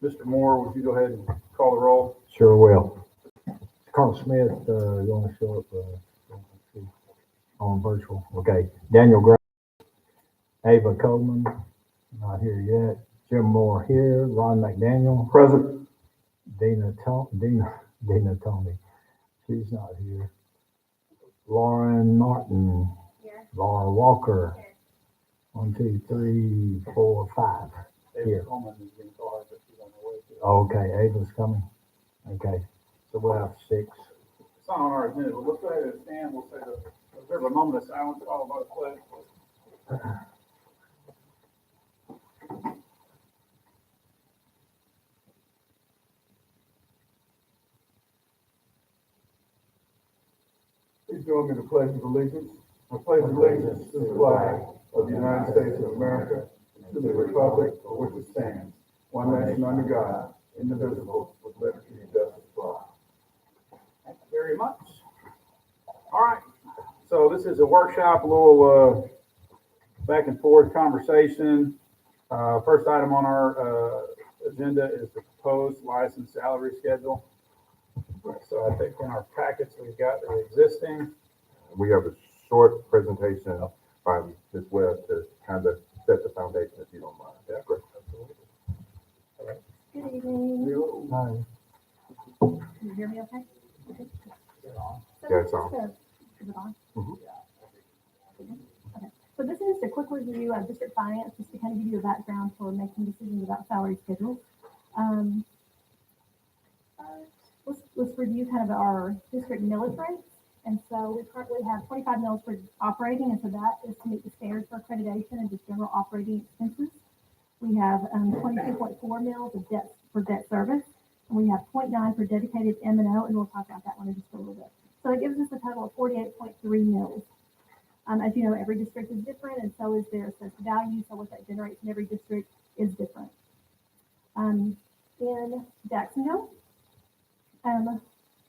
Mr. Moore, would you go ahead and call the roll? Sure will. Carl Smith, going to show up on virtual. Okay. Daniel Gray, Ava Coleman, not here yet. Jim Moore here. Ron McDaniel. Present. Dina Tony. She's not here. Lauren Martin. Here. Laura Walker. 1, 2, 3, 4, 5. Here. Coleman is being called, but she's on her way to. Okay, Ava's coming. Okay, so we'll have 6. It's not on our agenda, but let's go ahead and stand. We'll say observe a moment of silence followed by the pledge. Please join me in the pledge of allegiance. I pledge allegiance to the flag of the United States of America, to the republic for which it stands, one nation under God, indivisible, with liberty and justice for all. Thank you very much. All right, so this is a workshop, a little back and forth conversation. First item on our agenda is the proposed license salary schedule. So I think in our packets we've got the existing. We have a short presentation by Ms. Webb to kind of set the foundation, if you don't mind. Yeah, great. Absolutely. All right. Good evening. Hi. Can you hear me okay? Okay. Yeah, it's on. Is it on? Mhm. Okay. So this is a quick review of district finance, just to kind of give you a background for making decisions about salary schedules. Let's review kind of our district millage rates. And so we currently have 25 mills for operating, and so that is to meet the standards for accreditation and just general operating expenses. We have 22.4 mills of debt for debt service, and we have 0.9 for dedicated M&O, and we'll talk about that one in just a little bit. So it gives us a total of 48.3 mills. As you know, every district is different, and so is their assessed value. So what that generates in every district is different. In Jacksonville,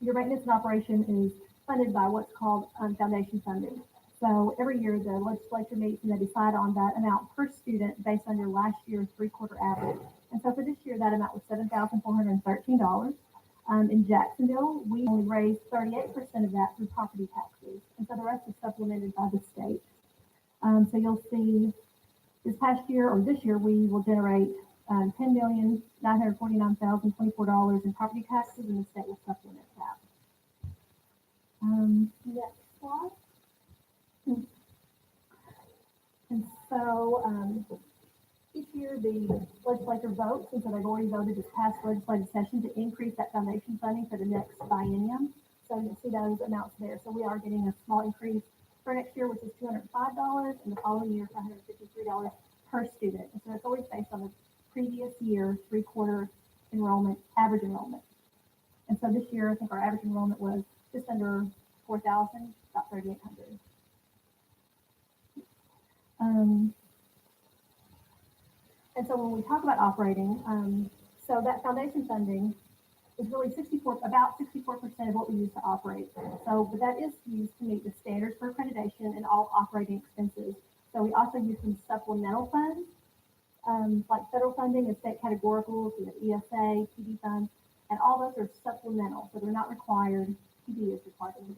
your maintenance and operation is funded by what's called foundation funding. So every year the legislature meets and they decide on that amount per student based on your last year's 3-quarter average. And so for this year, that amount was $7,413. In Jacksonville, we only raised 38% of that through property taxes. And so the rest is supplemented by the state. So you'll see this past year or this year, we will generate $10,949,024 in property taxes, and the state will supplement that. Next slide. And so each year the legislature votes, and so they've already voted this past legislative session to increase that foundation funding for the next biennium. So you can see those amounts there. So we are getting a small increase for next year, which is $205, and the following year $153 per student. And so it's always based on the previous year 3-quarter enrollment, average enrollment. And so this year, I think our average enrollment was just under 4,000, about 3,800. And so when we talk about operating, so that foundation funding is really about 64% of what we use to operate. So, but that is used to meet the standards for accreditation and all operating expenses. So we also use some supplemental funds, like federal funding and state categoricals, we have ESA, PD funds, and all those are supplemental, so they're not required. PD is required.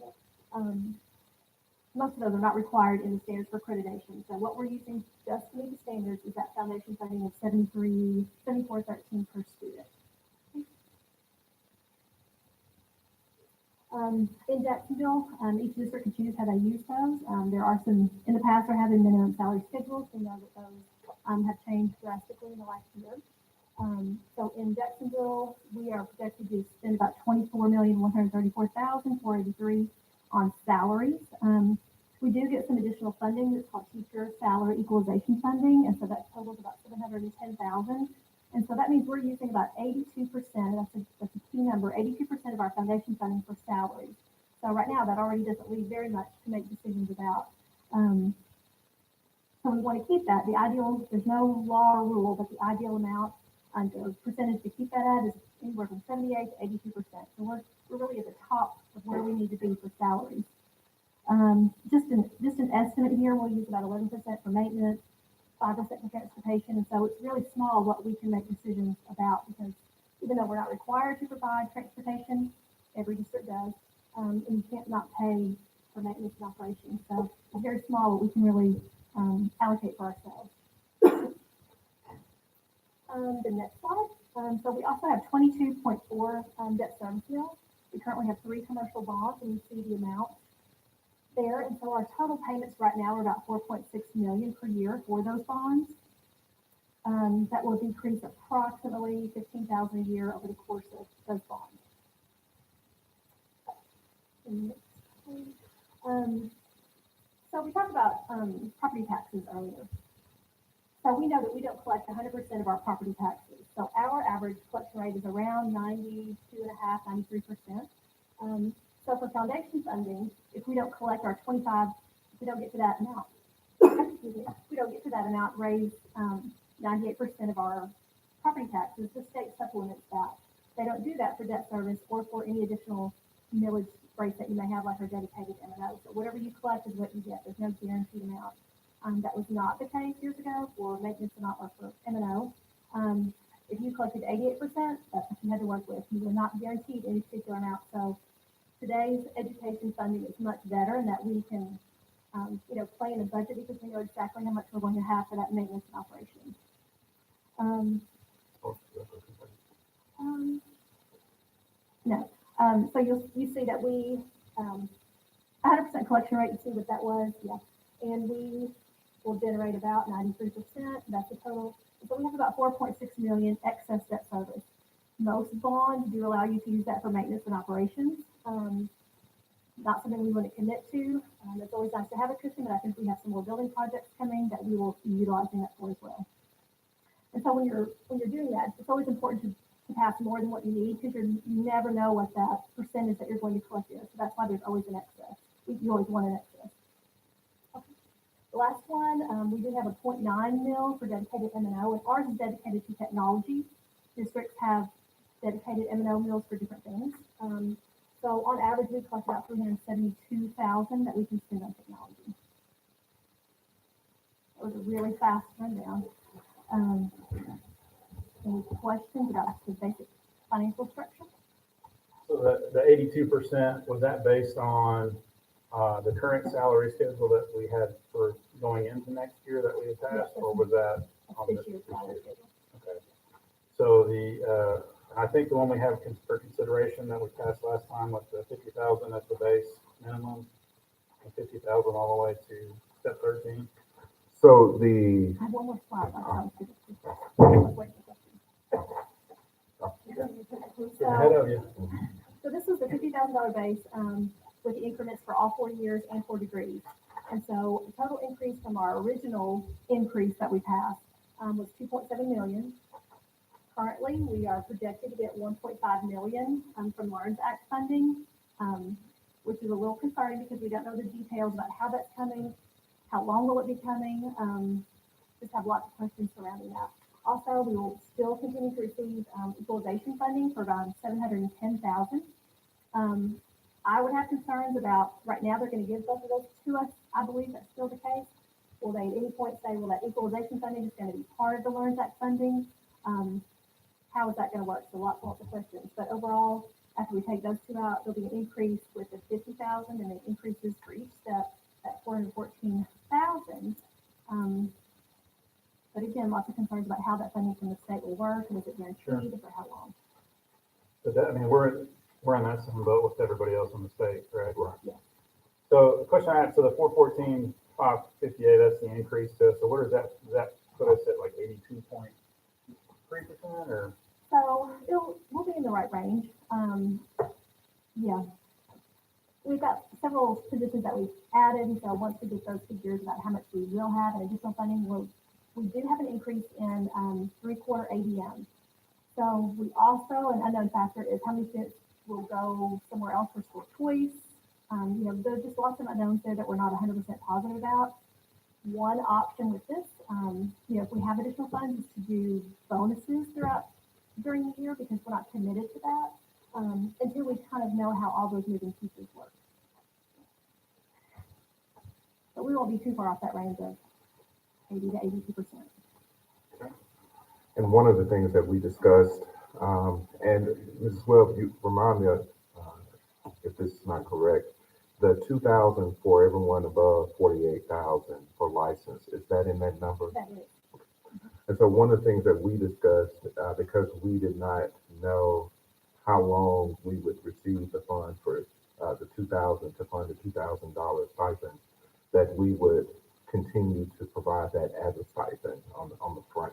Most of those are not required in the standards for accreditation. So what we're using just to meet the standards is that foundation funding of $74.13 per student. In Jacksonville, each district can choose how they use those. There are some, in the past, there have been minimum salary schedules. We know that those have changed drastically in the last year. So in Jacksonville, we are projected to spend about $24,134,483 on salaries. We do get some additional funding that's called teacher salary equalization funding, and so that totals about $710,000. And so that means we're using about 82%, that's a key number, 82% of our foundation funding for salaries. So right now that already doesn't leave very much to make decisions about. So we want to keep that. The ideal, there's no law or rule, but the ideal amount or percentage to keep that at is anywhere from 78 to 82%. So we're really at the top of where we need to be for salaries. Just an estimate here, we'll use about 11% for maintenance, 5% for transportation, and so it's really small what we can make decisions about because even though we're not required to provide transportation, every district does, and you can't not pay for maintenance and operations. So it's very small, but we can really allocate for ourselves. The next slide. So we also have 22.4 debt service bills. We currently have 3 commercial bonds, and you see the amount there. And so our total payments right now are about 4.6 million per year for those bonds. That will decrease approximately 15,000 a year over the course of those bonds. So we talked about property taxes earlier. So we know that we don't collect 100% of our property taxes. So our average collection rate is around 92.5%, 93%. So for foundation funding, if we don't collect our 25, if we don't get to that amount, if we don't get to that amount, raise 98% of our property taxes, the state supplements that. They don't do that for debt service or for any additional millage rates that you may have, like our dedicated M&O. So whatever you collect is what you get. There's no guaranteed amount. That was not the case years ago for maintenance and or for M&O. If you collected 88%, that's what you had to work with. You were not guaranteed any particular amount. So today's education funding is much better in that we can, plan a budget because we know exactly how much we're going to have for that maintenance and operations. No. So you see that we 100% collection rate. You see what that was, yeah. And we will generate about 93%. That's the total. So we have about 4.6 million excess debt service. Most bonds do allow you to use that for maintenance and operations. Not something we want to commit to. It's always nice to have a cushion, but I think we have some more building projects coming that we will be utilizing that for as well. And so when you're doing that, it's always important to pass more than what you need because you never know what that percentage that you're going to collect is. So that's why there's always an excess. You always want an excess. Okay. The last one, we do have a 0.9 mil for dedicated M&O, and ours is dedicated to technology. Districts have dedicated M&O mills for different things. So on average, we collect about 372,000 that we can spend on technology. That was a really fast rundown. Any questions about the basic financial structure? So the 82%, was that based on the current salary schedule that we had for going into next year that we had passed, or was that on This year's salary schedule. Okay. So I think the one we have for consideration that we passed last time with the 50,000 as the base minimum, and 50,000 all the way to step 13. So the, I have one more slide. Ahead of you. So this is the $50,000 base with the increments for all 4 years and 4 degrees. And so the total increase from our original increase that we passed was 2.7 million. Currently, we are projected to get 1.5 million from LEARNS Act funding, which is a little concerning because we don't know the details about how that's coming, how long will it be coming. Just have lots of questions surrounding that. Also, we will still continue to receive equalization funding for around 710,000. I would have concerns about right now. They're going to give both of those to us. I believe that's still the case. Will they at any point say, well, that equalization funding is going to be part of the LEARNS Act funding? How is that going to work? So lots of questions. But overall, after we take those two out, there'll be an increase with the 50,000 and then increases for each step at 414,000. But again, lots of concerns about how that funding from the state will work and is it guaranteed for how long? But that, I mean, we're on that same boat with everybody else in the state, correct? Right. Yeah. So the question I had, so the 414, 558, that's the increase to, so where does that put us at, like 82.3% or? So we'll be in the right range. Yeah. We've got several positions that we've added, and so once we get those figures about how much we will have in additional funding, we did have an increase in 3/4 ADM. So we also, an unknown factor is how many students will go somewhere else for school choice. There's just lots of unknowns there that we're not 100% positive about. One option with this, if we have additional funds, is to do bonuses during the year because we're not committed to that until we kind of know how all those moving pieces work. But we won't be too far off that range of 80 to 82%. and one of the things that we discussed And Mrs. Webb, you remind me of, if this is not correct, the 2,000 for everyone above 48,000 for license, is that in that number? That is, And so one of the things that we discussed, because we did not know how long we would receive the funds for the 2,000 to fund the $2,000 stipend, that we would continue to provide that as a stipend on the front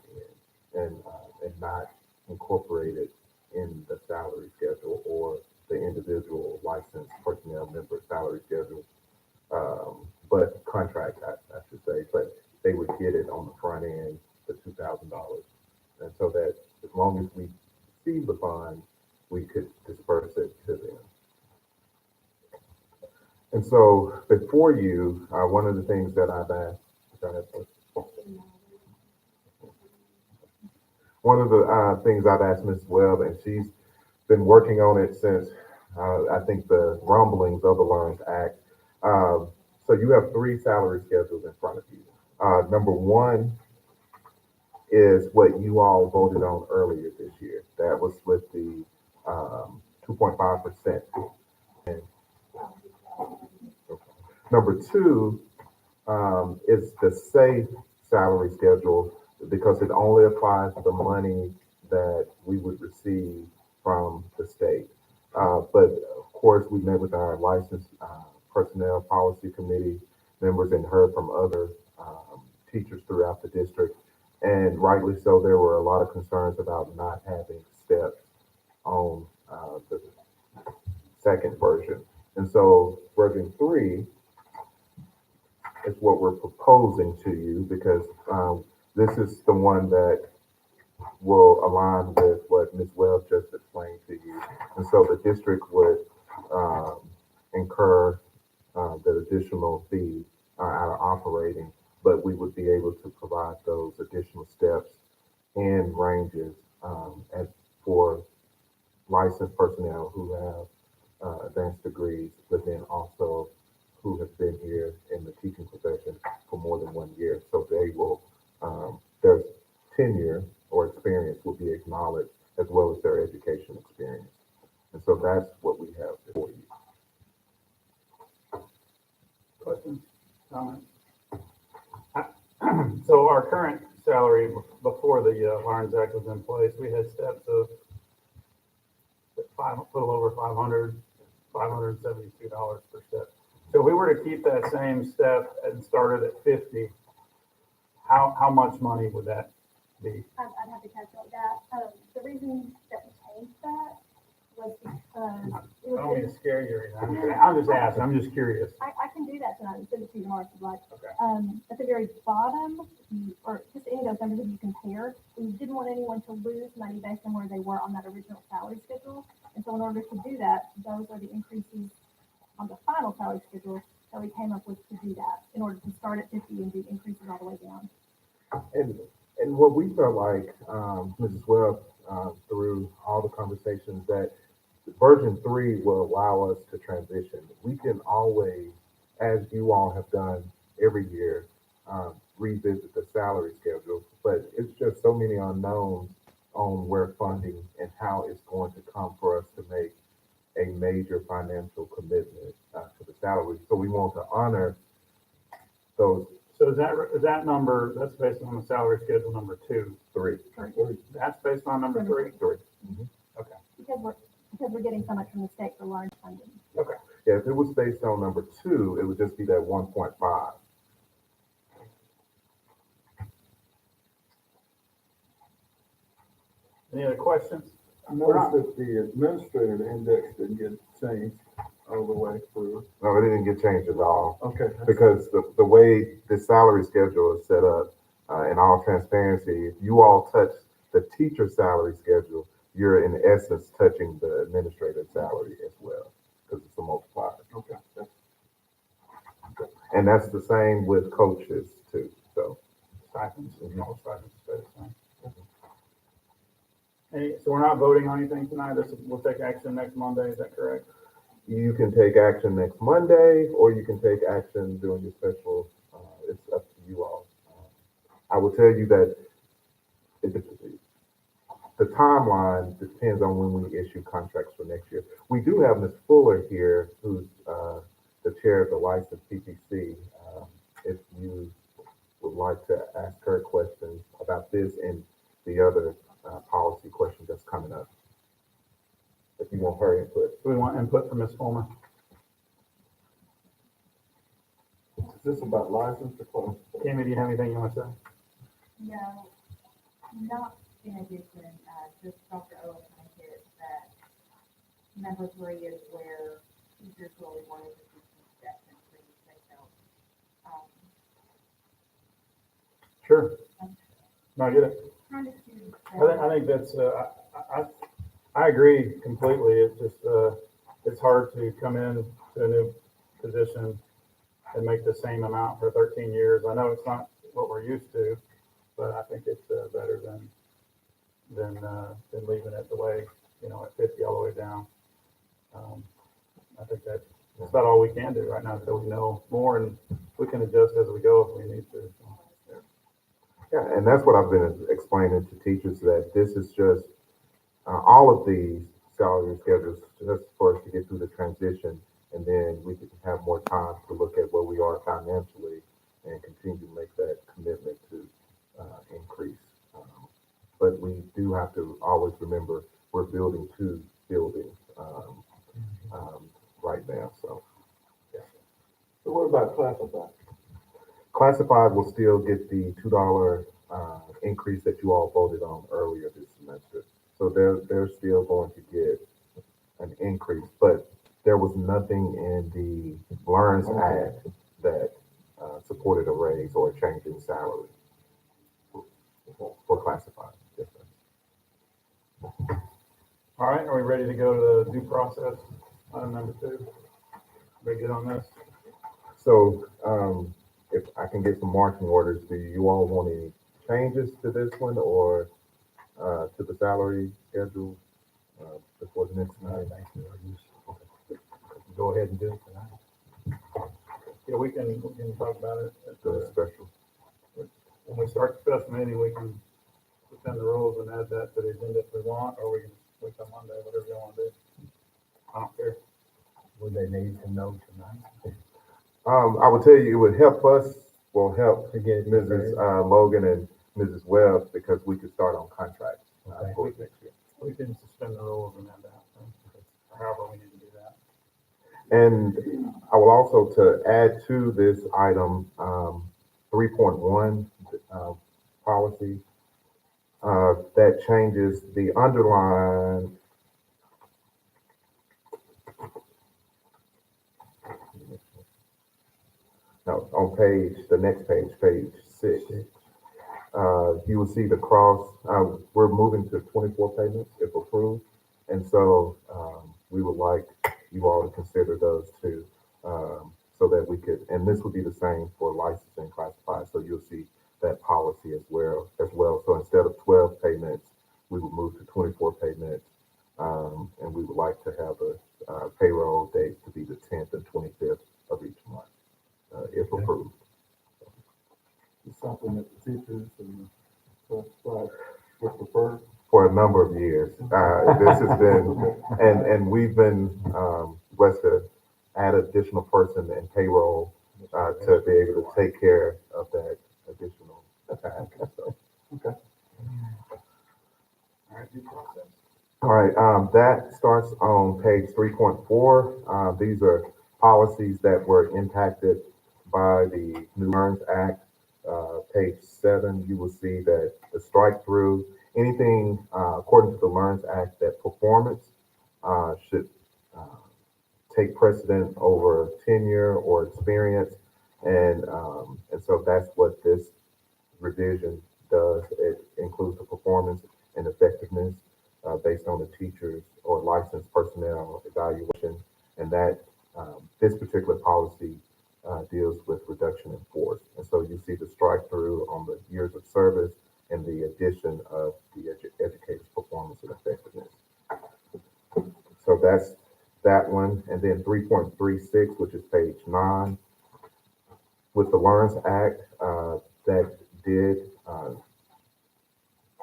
end and not incorporate it in the salary schedule or the individual licensed personnel member salary schedule, but contract, I should say, but they would get it on the front end, the $2,000. And so that as long as we receive the funds, we could disperse it to them. And so before you, one of the things that I've asked, one of the things I've asked Ms. Webb, and she's been working on it since I think the rumblings of the Learns Act. So you have 3 salary schedules in front of you. Number 1 is what you all voted on earlier this year. That was with the 2.5%. And number 2 is the safe salary schedule because it only applies to the money that we would receive from the state. But of course, we met with our licensed personnel policy committee members and heard from other teachers throughout the district. And rightly so, there were a lot of concerns about not having steps on the second version. And so version 3 is what we're proposing to you because this is the one that will align with what Ms. Webb just explained to you. And so the district would incur the additional fee out of operating, but we would be able to provide those additional steps and ranges as for licensed personnel who have advanced degrees, but then also who have been here in the teaching profession for more than 1 year. So they will, their tenure or experience will be acknowledged as well as their education experience. And so that's what we have for you. Questions, comments? So our current salary before the Learns Act was in place, we had steps of a little over $572 per step. So if we were to keep that same step and started at 50, how much money would that be? I'd have to calculate that. The reason that we changed that was because it I don't mean was, to scare you or anything. I'm just asking, I'm just curious. I can do that tonight and send it to you tomorrow if you'd like. Okay. At the very bottom, or just any of those numbers that you compare, we didn't want anyone to lose money based on where they were on that original salary schedule. And so in order to do that, those are the increases on the final salary schedule that we came up with to do that in order to start at 50 and do increases all the way down. And what we felt like, Mrs. Webb, through all the conversations, that version 3 will allow us to transition. We can always, as you all have done every year, revisit the salary schedule, but it's just so many unknowns on where funding and how it's going to come for us to make a major financial commitment to the salary. So we want to honor those. So is that number, that's based on the salary schedule number 2? 3. That's based on number 3? 3. Okay. Because we're getting so much from the state for large funding. Okay. Yeah, if it was based on number 2, it would just be that 1.5. Any other questions? I noticed that the administrator index didn't get changed all the way through. No, it didn't get changed at all. Okay. Because the way the salary schedule is set up, in all transparency, if you all touch the teacher salary schedule, you're in essence touching the administrative salary as well, because it's a multiplier. Okay. And that's the same with coaches too, so. Stipends, all stipends stay the same. So we're not voting on anything tonight, we'll take action next Monday, is that correct? You can take action next Monday, or you can take action during your special, it's up to you all. I will tell you that the timeline depends on when we issue contracts for next year. We do have Ms. Fuller here, who's the chair of the licensed PPC. If you would like to ask her questions about this and the other policy questions that's coming up. If you want her input. Do we want input from Ms. Fulmer? Is this about license or classified? Tammy, do you have anything you want to say? No, not in addition, just Dr. Owen commented that number 3 is where teachers really wanted to see some steps increase, they felt. Sure. No, I get it. Trying to choose. I think that's, I agree completely. It's just, it's hard to come in to a new position and make the same amount for 13 years. I know it's not what we're used to, but I think it's better than leaving it the way, at 50 all the way down. I think that's about all we can do right now until we know more, and we can adjust as we go if we need to. Yeah, and that's what I've been explaining to teachers, that this is just all of these salary schedules just for us to get through the transition, and then we can have more time to look at where we are financially and continue to make that commitment to increase. But we do have to always remember we're building 2 buildings right now. So So what about classified? classified will still get the $2 increase that you all voted on earlier this semester. So they're still going to get an increase, but there was nothing in the Learns Act that supported a raise or a change in salary for classified. Yes, sir. All right, are we ready to go to the due process? Item number 2. We good on this? So if I can get some marching orders, do you all want any changes to this one or to the salary schedule before the next night? Go ahead and do it tonight. Yeah, we can talk about it at The the, special. when we start the special meeting. We can suspend the rules and add that to the agenda if we want, or we can wait till Monday, whatever you want to do. I don't care. Would they need to know tonight I would tell you, it would help us, help to get Mrs. Logan and Mrs. Webb, because we could start on contracts Okay. for next year. We can suspend the rules and add that, or however we need to do that. And I will also to add to this item, 3.1 policy, that changes the underline. No, on the next page, page 6. You will see the cross, we're moving to 24 payments if approved. And so we would like you all to consider those too, so that we could, and this would be the same for licensing classified. So you'll see that policy as well. So instead of 12 payments, we will move to 24 payments. And we would like to have a payroll date to be the 10th and 25th of each month, if approved. It's something that the teachers and classified would prefer. For a number of years. This has been, and we've been blessed to add additional person in payroll to be able to take care of that additional task. So, Okay. All right, due process. all right, that starts on page 3.4. These are policies that were impacted by the New Learns Act. Page 7, you will see that the strike through, anything according to the Learns Act, that performance should take precedent over tenure or experience, and so that's what this revision does. It includes the performance and effectiveness based on the teachers or licensed personnel evaluation, and that this particular policy deals with reduction in force. And so you see the strike through on the years of service and the addition of the educator's performance and effectiveness. So that's that one. And then 3.36, which is page 9, with the Learns Act, that did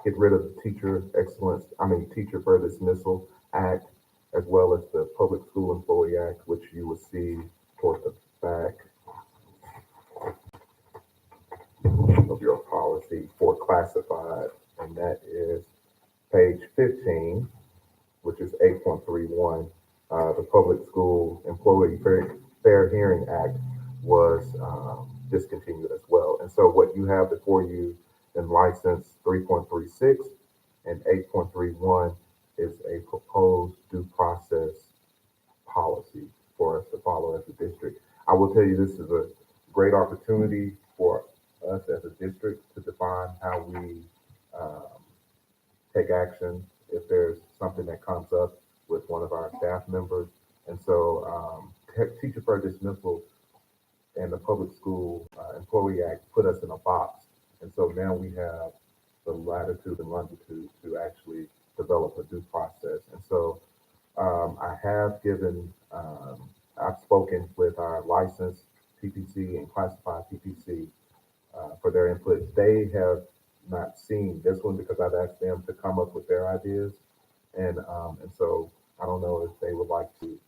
get rid of the Teacher for Dismissal Act, as well as the Public School Employee Act, which you will see toward the back of your policy for classified, and that is page 15, which is 8.31. The Public School Employee Fair Hearing Act was discontinued as well. And so what you have before you in license 3.36 and 8.31 is a proposed due process policy for us to follow as a district. I will tell you, this is a great opportunity for us as a district to define how we take action if there's something that comes up with one of our staff members. And so Teacher for Dismissal and the Public School Employee Act put us in a box. And so now we have the latitude and longitude to actually develop a due process. And so I've spoken with our licensed PPC and classified PPC for their input. They have not seen this one because I've asked them to come up with their ideas. And so I don't know if they would like to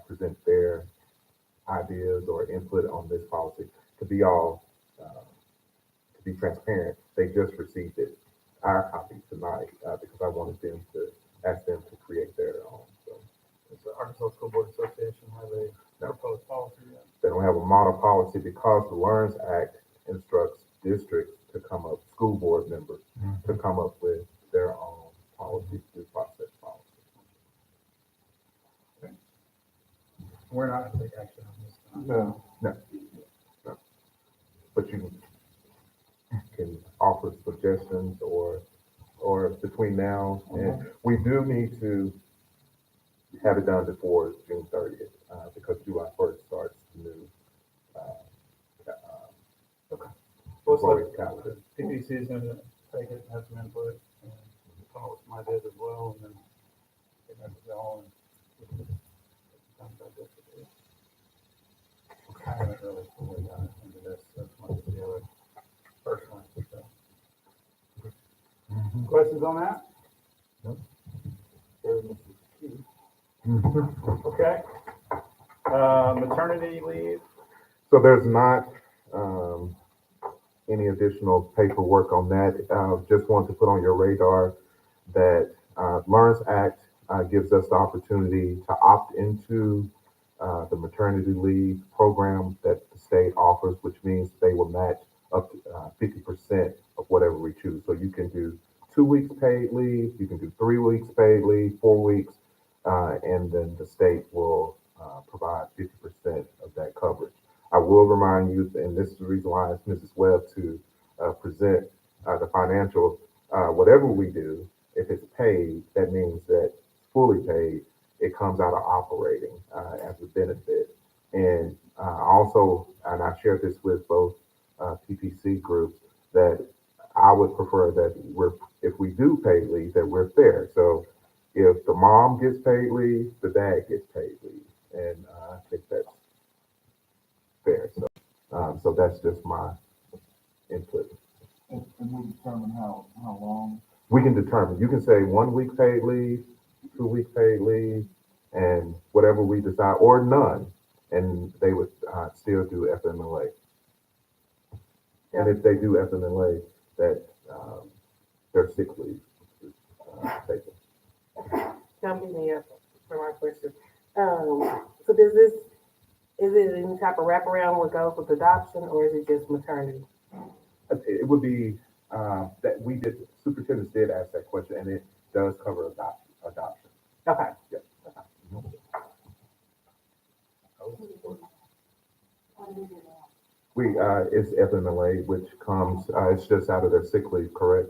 present their ideas or input on this policy. To be transparent, they just received our copy tonight, because I wanted them to ask them to create their own. So Does the Arkansas School Board Association have a proposed policy yet? they don't have a model policy because the Learns Act instructs districts to come up, school board members to come up with their own policy, due process policy. We're not gonna take action on this tonight. No, But you can offer suggestions or between now and we do need to have it done before June 30th, because July 1st starts the new What's employee calendar. PPC is gonna take it, have some input, and come up with some ideas as well, and then get them to go on. I haven't really fully gotten into this, that's much to do with personally, so. Questions on that? No. Okay. Maternity leave, So there's not any additional paperwork on that. Just want to put on your radar that Learns Act gives us the opportunity to opt into the maternity leave program that the state offers, which means they will match up to 50% of whatever we choose. So you can do 2 weeks paid leave, you can do 3 weeks paid leave, 4 weeks, and then the state will provide 50% of that coverage. I will remind you, and this is the reason why I asked Mrs. Webb to present the financial, whatever we do, if it's paid, that means that fully paid, it comes out of operating as a benefit. And also, and I shared this with both PPC groups, that I would prefer that if we do paid leave, that we're fair. So if the mom gets paid leave, the dad gets paid leave. And I think that's fair. So that's just my input. and we determine how long. We can determine, you can say 1 week paid leave, 2 week paid leave, and whatever we decide, or none, and they would still do FMLA. And if they do FMLA, that their sick leave is taken. Jumping in for my question. So is it any type of wraparound what goes with adoption, or is it just maternity? It would be superintendents did ask that question, and it does cover adoption. Okay. Yeah. It's FMLA, which comes, it's just out of their sick leave, correct?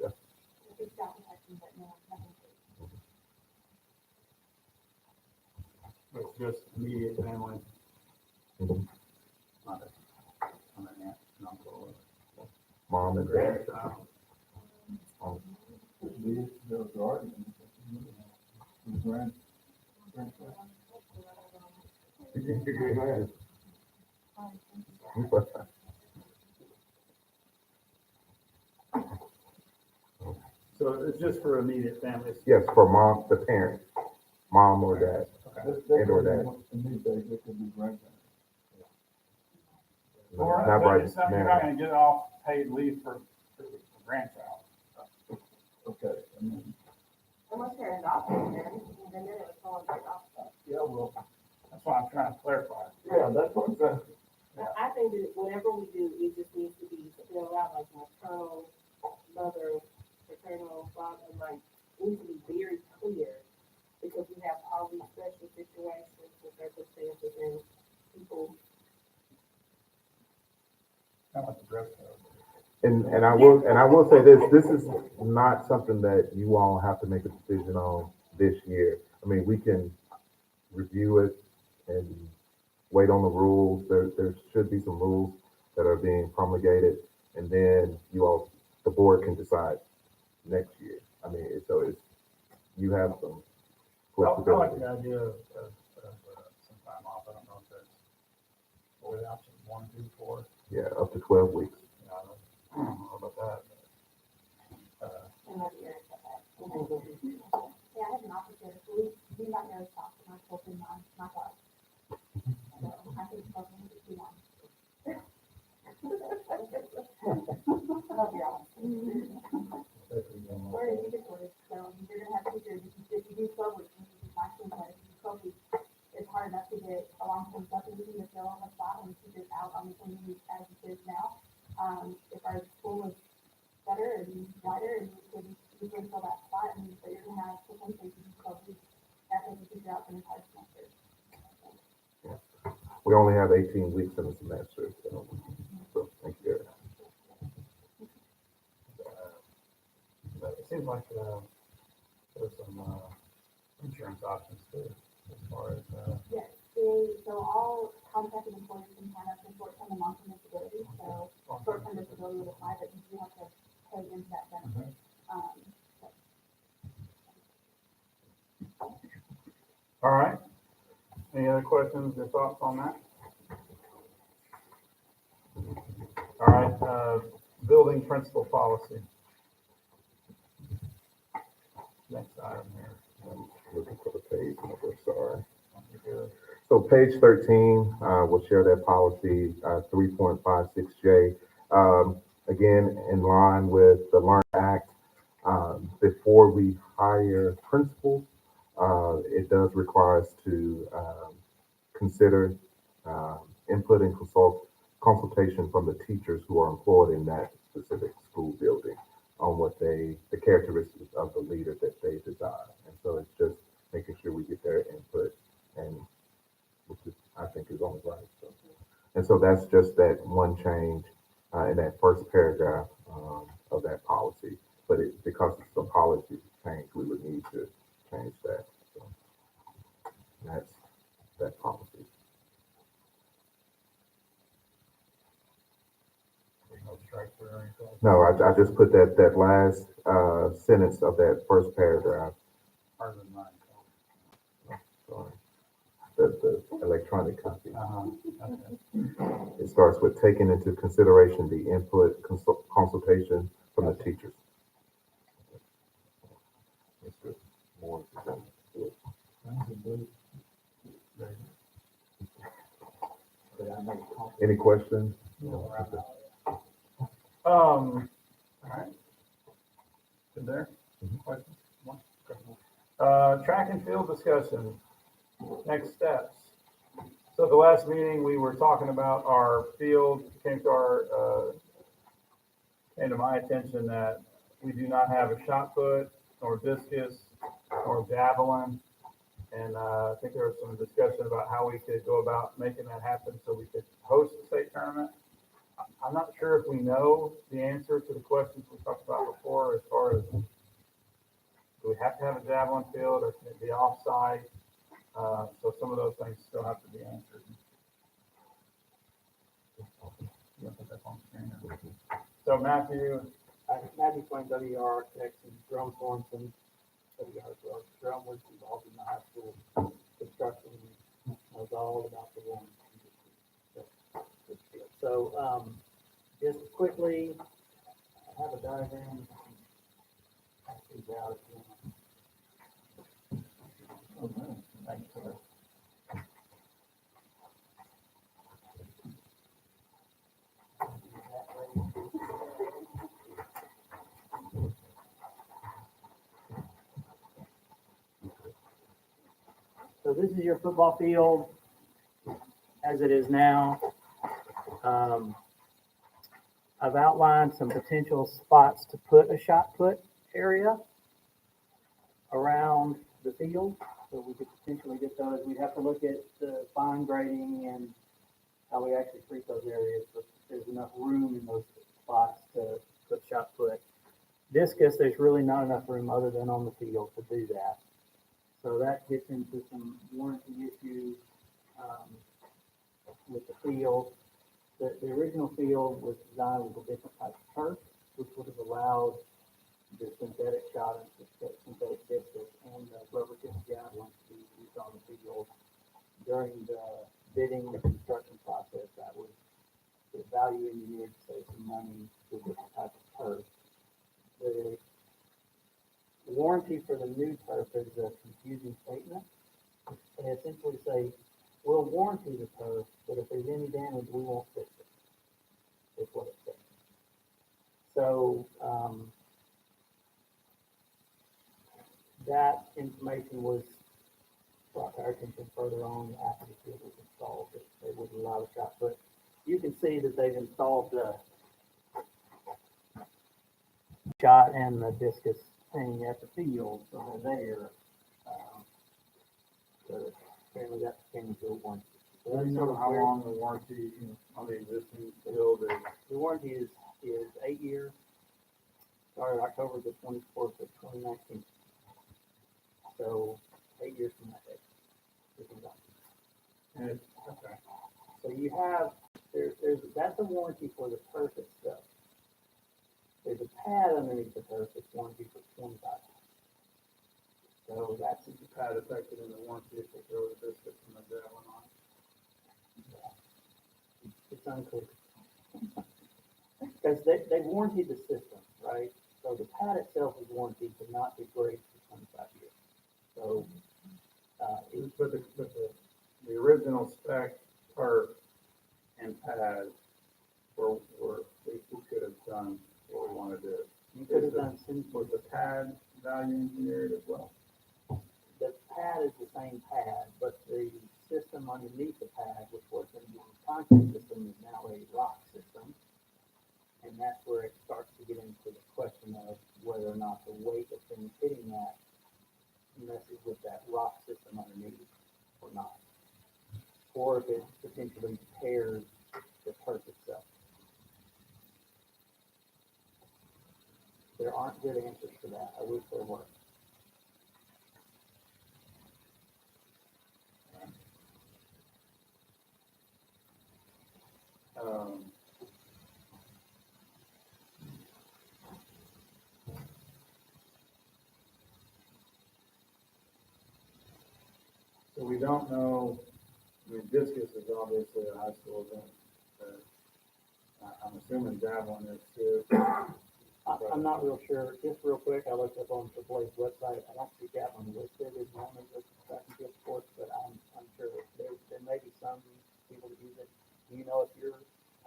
Yeah. it's just immediate family, Mhm. not a aunt, an uncle, Mom or and dad. grandchild. Those arguments. Grand. Go ahead. So it's just for immediate families? Yes, for mom, the parent, mom or dad. They And or could that. be, in these days, they could be grandparents. Or, Not but right it's not, you're not now. gonna get off paid leave for grandchild. Okay, I mean, Unless they're adopted, then it would fall under adoption. yeah, well, That's why I'm trying to clarify. yeah, that's what I'm saying. I think that whatever we do, it just needs to be spelled out like maternal, mother, paternal, father, like, it needs to be very clear. Because we have all these special situations and circumstances and people. Kind of like the dress code. And I will say this is not something that you all have to make a decision on this year. I mean, we can review it and wait on the rules. There should be some rules that are being promulgated, and then the board can decide next year. I mean, you have some I like flexibility. the idea of some time off. I don't know if that's, what were the options, 1, 2, 4? Yeah, up to 12 weeks. You know, I don't know about that. And that's your, yeah, I have an office there, so we might know stuff, my children, my wife. So I think it's something to be on. Love your office. Where you get sorted, so you're gonna have teachers, if you do 12 weeks, this is my team, but if you do 12 weeks, it's hard enough to get along some stuff, and you need to fill on the spot when teachers out on the same week as it is now. If our school is better and wider and you can fill that spot, and so you're gonna have potentially 12 weeks, that takes a teacher out for an entire semester. We only have 18 weeks in a semester, so thank you. But it seems like there's some insurance options too, as far as, Yes, so all contracted employees can sign up for short-term and long-term disability, so short-term disability would apply, but you do have to pay into that benefit. all right. Any other questions or thoughts on that? All right, building principal policy. Next item here. I'm looking for the page number, sorry. You're good. So page 13, we'll share that policy, 3.56J. Again, in line with the Learn Act, before we hire principals, it does require us to consider input and consultation from the teachers who are employed in that specific school building on what the characteristics of the leader that they desire. And so it's just making sure we get their input, and which is, I think, is only right. So, and so that's just that one change in that first paragraph of that policy. But because it's a policy change, we would need to change that. So that's that policy. There's no strike through or anything. No, I just put that last sentence of that first paragraph. Harder than mine. Sorry. The electronic copy. Okay. It starts with taking into consideration the input consultation from the teachers. Mr. Moore, is that good? Any questions? All right. Good there? Questions? One? Okay. Track and field discussion. Next steps. So at the last meeting, we were talking about our field, came to my attention that we do not have a shot put, nor discus, nor javelin. And I think there was some discussion about how we could go about making that happen so we could host the state tournament. I'm not sure if we know the answer to the questions we talked about before, as far as, do we have to have a javelin field, or can it be off-site? So some of those things still have to be answered. You want to put that on the screen? So Matthew, Matthew Swain, WR Architects, and Jerome Thornton, WR as well. Jerome was involved in the high school construction, knows all about the warrant. So, just quickly, I have a diagram. she's out at the end. Thank you, sir. So this is your football field as it is now. I've outlined some potential spots to put a shot put area around the field. So we could potentially get those. We'd have to look at the fine grading and how we actually treat those areas, but there's enough room in those spots to put shot put. Discus, there's really not enough room other than on the field to do that. So that gets into some warranty issues with the field. The original field was designed with a different type of turf, which would have allowed the synthetic shot and synthetic discus and the rubber tip javelin to be used on the field. During the bidding and construction process, that was the value engineered to save some money with different type of turf. The warranty for the new turf is a confusing statement. They essentially say, we'll warranty the turf, but if there's any damage, we won't fix it. That's what it says. So, that information was brought to our attention further on after the field was installed, that they wouldn't allow the shot. But you can see that they've installed the shot and the discus thing at the field, so they're there. So apparently that came to a warranty. So Do that's you sort know of how where- long the warranty on the existing field is? The warranty is 8 years, started October the 24th of 2019. So 8 years from that date. This is done. And it's, okay. So you have, that's a warranty for the turf itself. There's a pad underneath the turf that's warranty for 25 years. So that's, Is the pad affected in the warranty if they throw the biscuit from the javelin on? it's unclear. Because they warranted the system, right? So the pad itself is warranted to not degrade for 25 years. So, But the original spec turf and pad were, we could have done what we want to do. you could have done some, Was the pad value engineered as well? the pad is the same pad, but the system underneath the pad, which was going to be a concrete system, is now a rock system. And that's where it starts to get into the question of whether or not the weight that's been hitting that messes with that rock system underneath or not. Or if it potentially tears the turf itself. There aren't good answers for that. I wish there were. So we don't know, I mean, discus is obviously a high school event. I'm assuming javelin is too. I'm not real sure. Just real quick, I looked up on AAA's website. I don't see that one listed as one of the track and field sports, but I'm sure there may be some people that use it. Do you know if your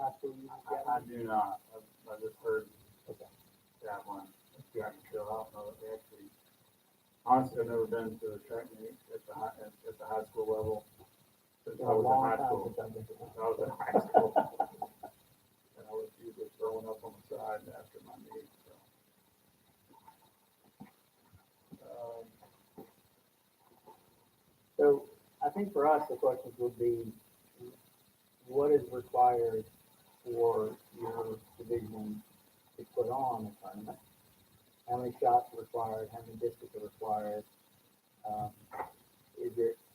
high school uses I javelin? do not. I just heard Okay. javelin, track and field. I don't know that they actually, honestly, I've never been to a track meet at the high school level. Since It's I a was in long high time school. since I've been to one. I was in high school. And I was usually throwing up on the side after my meet, so. So I think for us, the questions would be, what is required for your division to put on a tournament? How many shots are required? How many districts are required?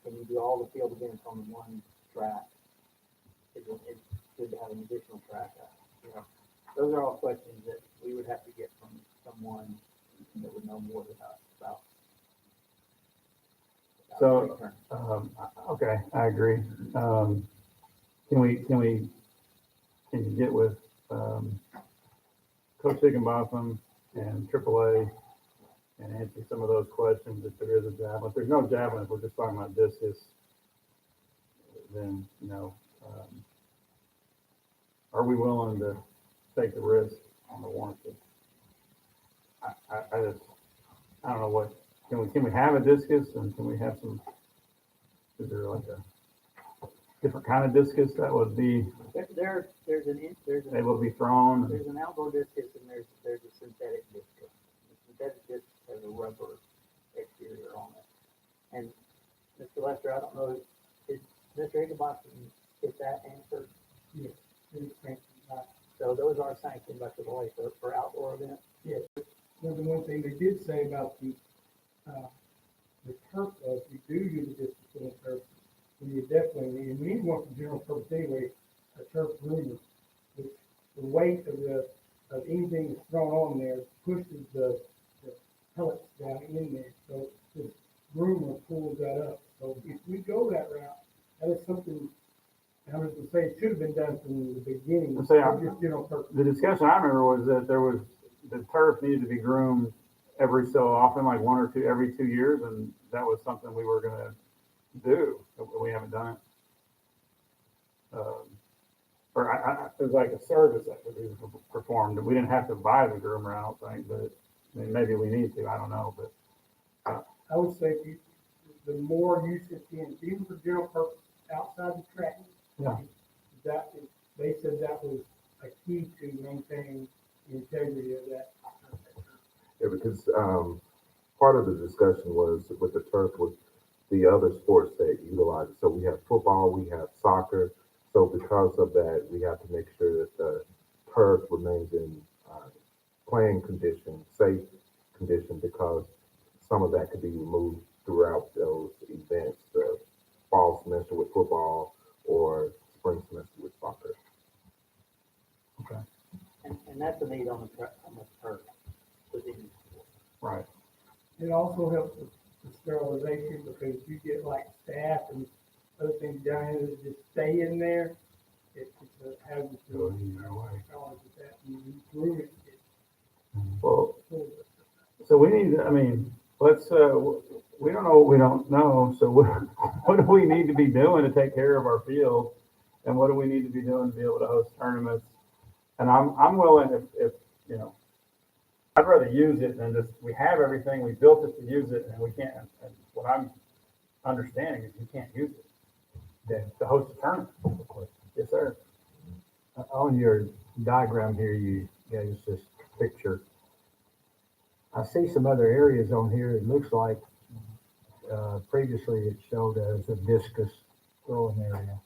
Can you do all the field events on one track? It's good to have an additional track. Those are all questions that we would have to get from someone that would know more than us about. So, okay, I agree. Can you get with, Coach Higginbotham and AAA and answer some of those questions if there is a javelin. If there's no javelin, if we're just talking about discus, then, are we willing to take the risk on the warranty? I don't know what, can we have a discus, and can we have some, is there like a different kind of discus that would be There's an able to be thrown? there's an outdoor discus and there's a synthetic discus. The synthetic discus has a rubber exterior on it. And Mr. Lester, I don't know, did Mr. Higginbotham get that answered? Yes. So those are sanctioned by AAA for outdoor events? Yes. Now, the one thing they did say about the turf, if you do use a distance on the turf, then you definitely need, and we need one for general purpose anyway, a turf groomer. Which the weight of anything that's thrown on there pushes the pellets down in there. So this groomer pulls that up. So if we go that route, that is something, I was gonna say, it should have been done from the beginning. Let's say, Just general purpose. the discussion I remember was that the turf needed to be groomed every so often, like every 2 years, and that was something we were gonna do, but we haven't done it. Or it was like a service that would be performed. We didn't have to buy the groomer, I don't think, but maybe we need to, I don't know, but. I would say the more usage in, even for general purpose, outside the track. Yeah. They said that was a key to maintaining the integrity of that. Yeah, because part of the discussion was with the turf was the other sports that utilize it. So we have football, we have soccer. So because of that, we have to make sure that the turf remains in playing condition, safe condition, because some of that could be removed throughout those events, the fall semester with football or spring semester with soccer. Okay. And that's a need on the turf within the sport. Right. It also helps with the sterilization because you get like staph and other things down here that just stay in there. It's a hazard to Go either way. that. And you groom it. Well, so we need, let's, we don't know what we don't know, so what do we need to be doing to take care of our field? And what do we need to be doing to be able to host tournaments? And I'm willing, if I'd rather use it than just, we have everything, we built it to use it, and we can't, and what I'm understanding is you can't use it to host a tournament. Yes, sir. On your diagram here, you gave us this picture. I see some other areas on here. It looks like previously it showed as a discus throwing area.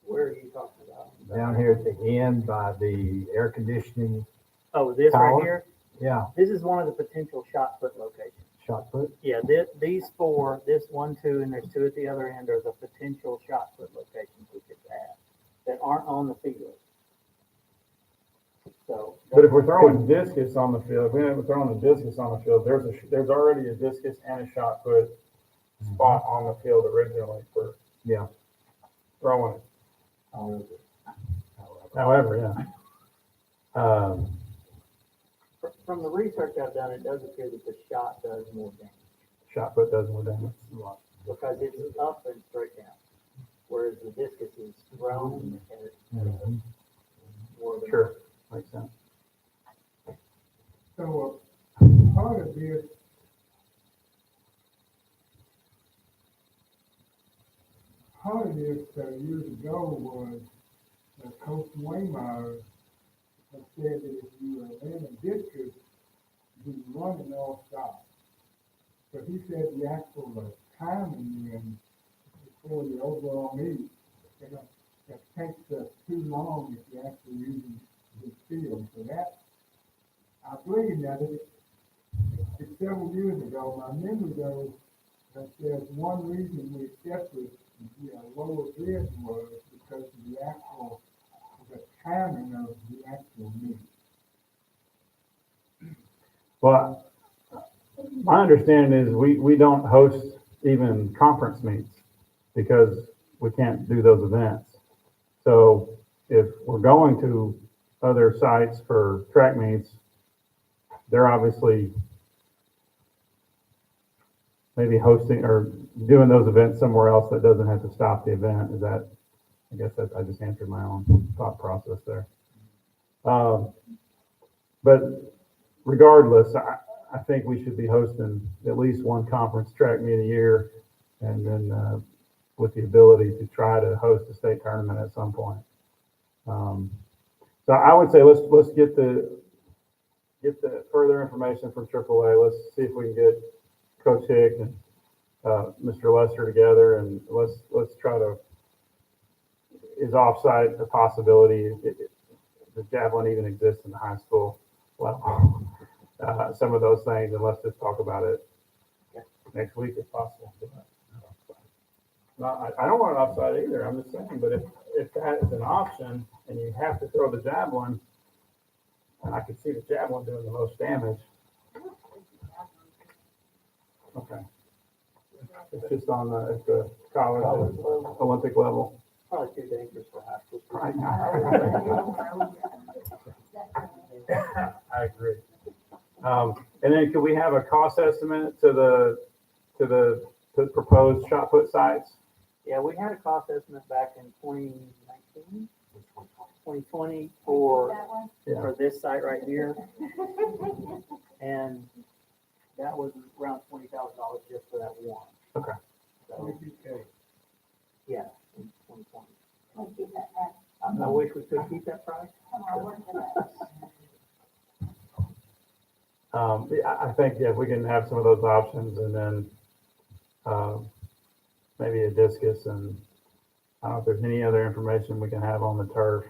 Where are you talking about? Down here at the end by the air conditioning. Oh, this Tower? right here? Yeah, This is one of the potential shot put locations. shot put. Yeah, these four, this 1, 2, and there's 2 at the other end are the potential shot put locations we could add that aren't on the field. So. But if we're throwing discus on the field, if we haven't thrown a discus on the field, there's already a discus and a shot put spot on the field originally for throwing it. However, yeah. From the research I've done, it does appear that the shot does more damage Shot put does more damage. because it's up and straight down, whereas the discus is thrown and it's more of a. Sure, makes sense. So part of this, years ago was Coach Waymire had said that if you are in a district, you run it all stop. But he said the actual timing then for the overall meet, that takes too long if you're actually using the field. So that, I believe that it's several years ago, my memory goes that there's one reason we accepted the lower bid was because of the timing of the actual meet. Well, my understanding is we don't host even conference meets because we can't do those events. So if we're going to other sites for track meets, they're obviously maybe hosting or doing those events somewhere else that doesn't have to stop the event. Is that, I guess that I just answered my own thought process there. But regardless, I think we should be hosting at least one conference track meet a year, and then with the ability to try to host a state tournament at some point. So I would say let's get the further information from AAA. Let's see if we can get Coach Hick and Mr. Lester together, and let's try to. Is offsite a possibility? Does javelin even exist in the high school level? Some of those things, and let's just talk about it next week if possible. No, I don't want it offside either. I'm just saying, but if that is an option and you have to throw the javelin, and I could see the javelin doing the most damage. Okay. It's just on the college Olympic level. Probably too dangerous for high school. I agree. And then could we have a cost estimate to the proposed shot put sites? Yeah, we had a cost estimate back in 2019, 2020 for this site right here. And that was around $20,000 just for that one. Okay. So, yeah, in 2020. Let's keep that price. I wish we could keep that price. Come on, work for that. I think if we can have some of those options, and then maybe a discus, and I don't know if there's any other information we can have on the turf.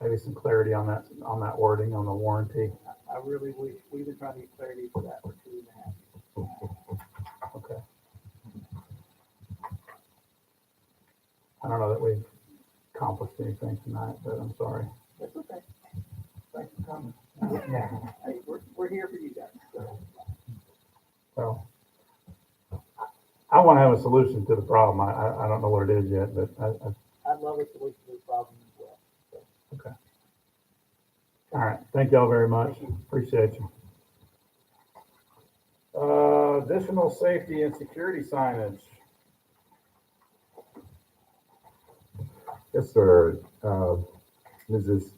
Maybe some clarity on that wording on the warranty. I really wish we've been trying to get clarity for that for 2.5 years. Okay. I don't know that we've accomplished anything tonight, but I'm sorry. That's okay. Thanks for coming. Yeah. Hey, we're here for you guys. So I want to have a solution to the problem. I don't know what it is yet, but I'd love a solution to the problem as well. So. okay. All right. Thank y'all very much. Appreciate you. Additional safety and security signage. Yes, sir. Mrs.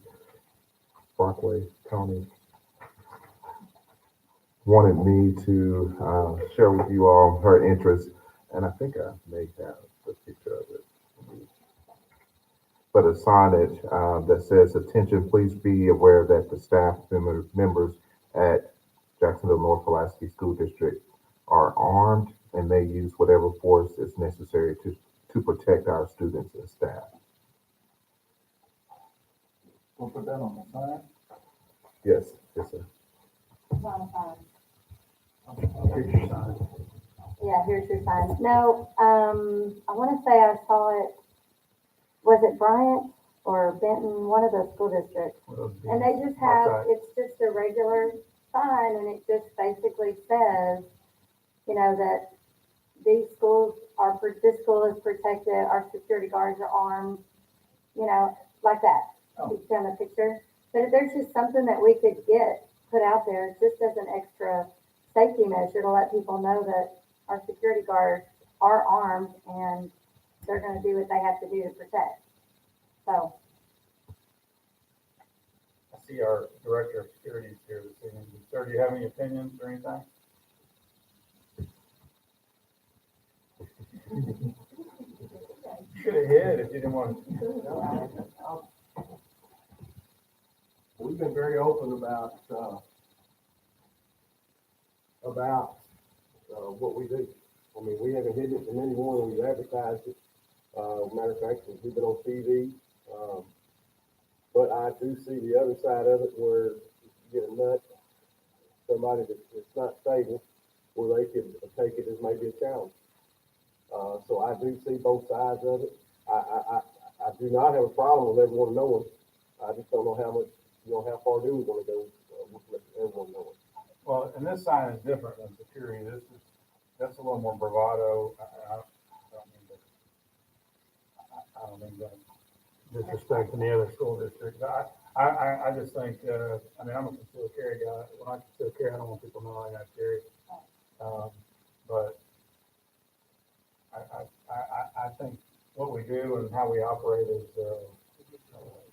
Brockway County wanted me to share with you all her interest, and I think I may have a picture of it. But a signage that says, "Attention, please be aware that the staff members at Jacksonville North Pulaski School District are armed and may use whatever force is necessary to protect our students and staff." We'll put that on the sign. Yes, yes, sir. Here's your sign. Yeah, here's your sign. No, I want to say I saw it, was it Bryant or Benton, one of those school districts? And they just have, it's just a regular sign, and it just basically says, you know, that these schools are, this school is protected, our security guards are armed, you know, like that. You see on the picture. But if there's just something that we could get put out there, just as an extra safety measure to let people know that our security guards are armed and they're going to do what they have to do to protect. So. I see our director of security is here this evening. Sir, do you have any opinions or anything? You should have hid if you didn't want to. We've been very open about what we do. I mean, we haven't hidden it from anyone. We've advertised it. Matter of fact, we've been on TV. But I do see the other side of it, where you get a nut, somebody that's not stable, where they could take it as maybe a challenge. So I do see both sides of it. I do not have a problem with everyone knowing. I just don't know how much, how far do we want to go with everyone knowing. Well, and this sign is different than security. That's a little more bravado. I don't mean to disrespect any other school district. I I just think, I mean, I'm a concealed carry guy. When I conceal carry, I don't want people knowing I got carry. But I think what we do and how we operate is, you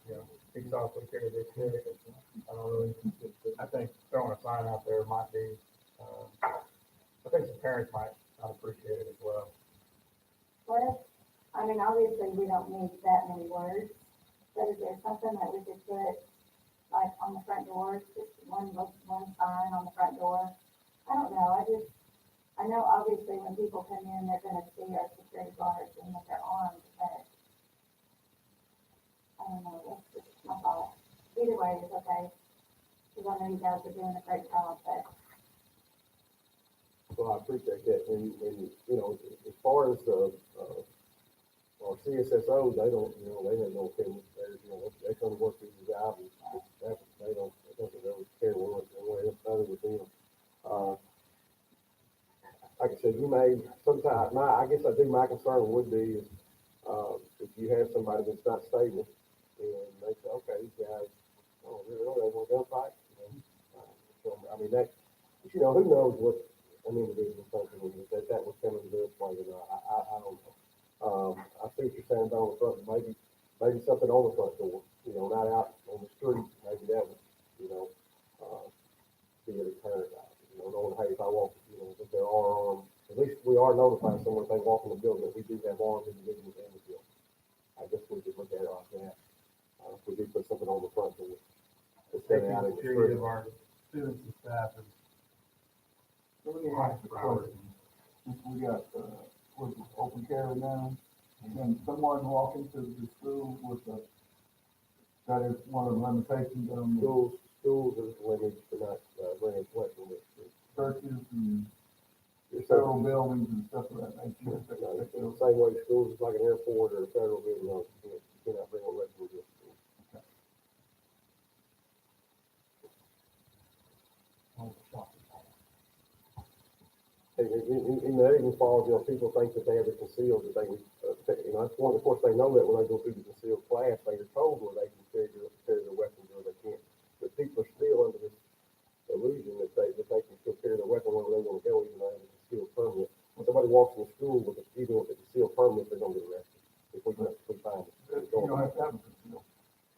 know, speaks awfully carry this carry. I think throwing a sign out there might be, I think some parents might not appreciate it as well. What if, I mean, obviously, we don't need that many words, but is there something that we could put, like, on the front door, just one sign on the front door? I don't know, I know obviously when people come in, they're gonna see our security guards and that they're armed, but I don't know, that's just my thought. Either way is okay, because I know you guys are doing a great job, but Well, I appreciate that, and, you know, as far as, our CSSOs, they don't, you know, they have no opinion, you know, they come to work through the job, and they don't really care what, other with them. Like I said, you may, sometimes, I guess I think my concern would be is, if you have somebody that's not stable, and they say, okay, these guys, oh, really, they want to gunfight, you know? So, I mean, that, you know, who knows what an individual thinking, that would come into their play, you know, I don't know. I see what you're saying down the front, maybe something on the front door, you know, not out on the street, maybe that would, you know, be a deterrent. You know, knowing, hey, if I walk, you know, if there are armed, at least we are notifying someone if they walk in the building that we do have armed individuals in the building. I guess we could look at it like that. If we do put something on the front door, instead of out in the Security street. of our students and staff is Let me ask a question. Since we got, what's it, open carry now, can someone walk into the school with a, that is one of the limitations on the Schools is limited to not, bringing collectibles. churches and federal buildings and stuff of that nature? The same way schools is like an airport or a federal building, you cannot bring a collectible to school. And that even falls, you know, people think that they have it concealed, that they, you know, that's one, of course, they know that when they go through the concealed class, they are told where they can carry their weapons or they can't. But people are still under this illusion that they can still carry their weapon wherever they want to go, even though they have a concealed permit. When somebody walks in the school with even with a concealed permit, they're gonna get arrested if we find it. You don't have to have a concealed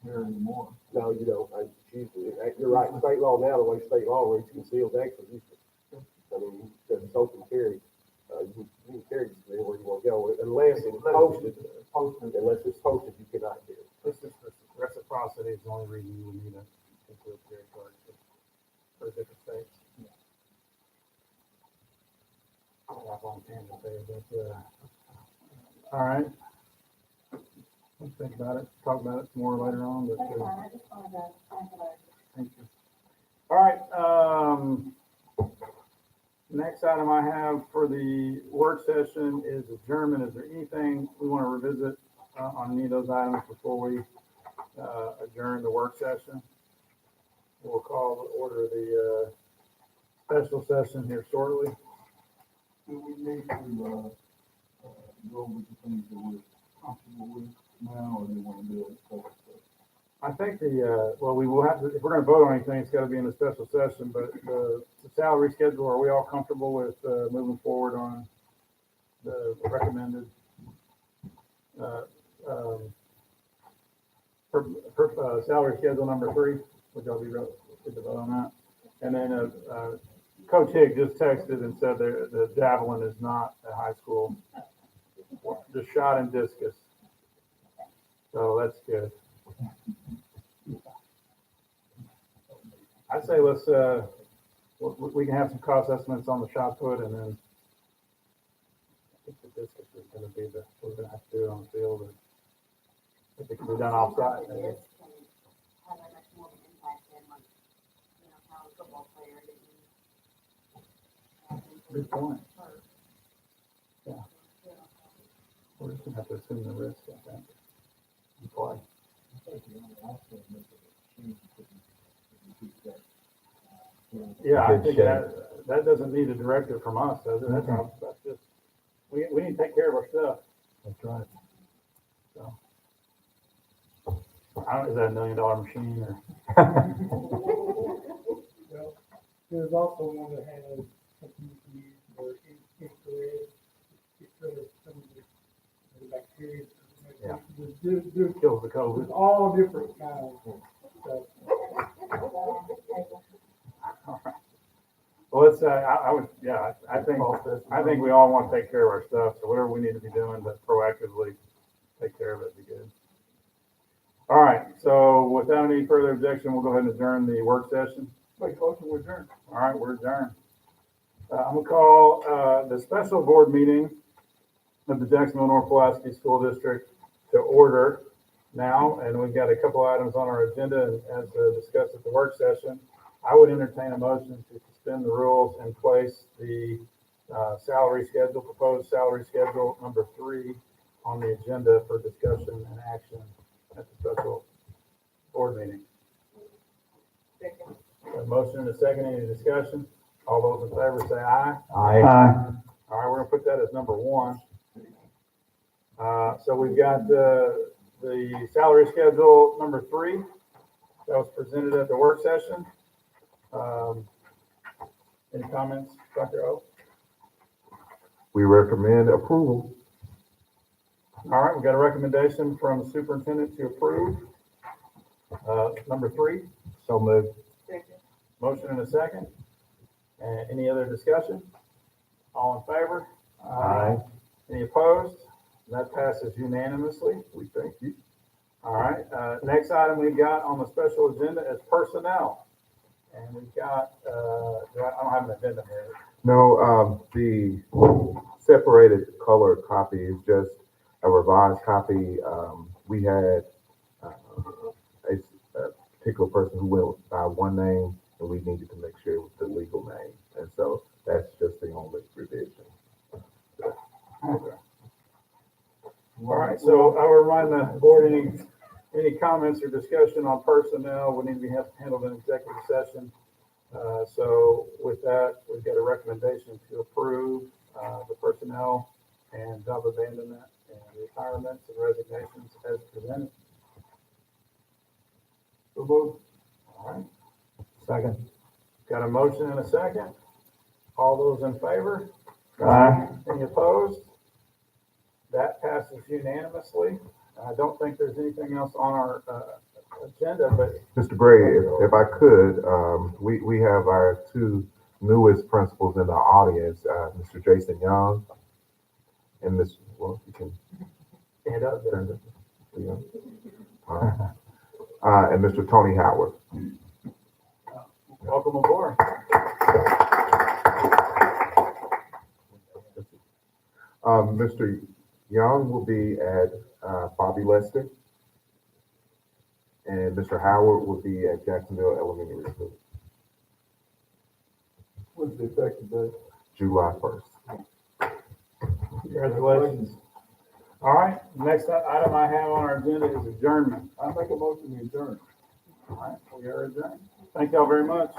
carry anymore. No, you don't. You're right. State law now, the way state law reads, concealed actually useless. I mean, because it's open carry, you can carry it anywhere you want to go, unless it's posted. Unless it's posted, you cannot carry. This is reciprocity is the only reason you would need a concealed carry card for different states. Off on tangent there, but, all right. Let's think about it, talk about it more later on, but, that's fine, I just wanted to find out. thank you. All right, next item I have for the work session is adjournment. Is there anything we want to revisit on any of those items before we adjourn the work session? We'll call to order the special session here shortly. Do we need to, go over the things that we're comfortable with now, or do you want to do it separate? I think well, we will have to, if we're going to vote on anything, it's got to be in the special session, but the salary schedule, are we all comfortable with moving forward on the recommended salary schedule number 3? Would y'all be ready to vote on that? And then Coach Higg just texted and said the javelin is not a high school, just shot and discus. So that's good. I'd say let's, we can have some cost estimates on the shot put, and then I think the discus is gonna be we're gonna have to do it on the field, and if it can be done offside. Maybe. This can have a much more of an impact than like, you know, how a football player didn't. Good point. Yeah. We're just gonna have to assume the risk, I think. And play. Yeah, I think that doesn't need a directive from us, does it? That's just, we need to take care of our stuff. That's right. So. Is that $1 million machine or? Well, there's also one that has something you use for infrared, get rid of some of the bacteria. Yeah. There's Kills the COVID. all different kinds of stuff. Well, it's, I would, yeah, I think we all want to take care of our stuff, so whatever we need to be doing to proactively take care of it would be good. All right, so without any further objection, we'll go ahead and adjourn the work session. Make motion, we adjourn. All right, we're adjourned. I'm gonna call, the special board meeting of the Jacksonville North Pulaski School District to order now, and we've got a couple items on our agenda, and as discussed at the work session. I would entertain a motion to suspend the rules and place the salary schedule, proposed salary schedule number 3 on the agenda for discussion and action at the special board meeting. A motion and a second, any discussion? All those in favor say aye. Aye. All right, we're gonna put that as number 1. So we've got the salary schedule number 3 that was presented at the work session. Any comments, Dr. O? We recommend approval. All right, we've got a recommendation from the superintendent to approve. Number 3, So moved. motion and a second. Any other discussion? All in favor? Aye. Any opposed? That passes unanimously. We thank you. All right, next item we've got on the special agenda is personnel. And we've got, I don't have an addendum here. No, the separated color copy is just a revised copy. We had a particular person who went by one name, and we needed to make sure it was the legal name. And so that's just the only revision. Okay. All right, so I will remind the board, any comments or discussion on personnel would need to be handled in executive session. So with that, we've got a recommendation to approve the personnel and job abandonment and retirements and resignations as presented. So moved. All right, Second. got a motion and a second. All those in favor? Aye. Any opposed? That passes unanimously. I don't think there's anything else on our agenda, but Mr. Gray, if I could, we have our 2 newest principals in the audience, Mr. Jason Young and Miss, well, you can stand up there. turn it. And Mr. Tony Howard. Welcome aboard. Mr. Young will be at Bobby Lester, and Mr. Howard will be at Jacksonville Elementary School, What's the effective date? July 1st. Congratulations. All right, next item I have on our agenda is adjournment. I make a motion to adjourn. All right, we are adjourned. Thank y'all very much.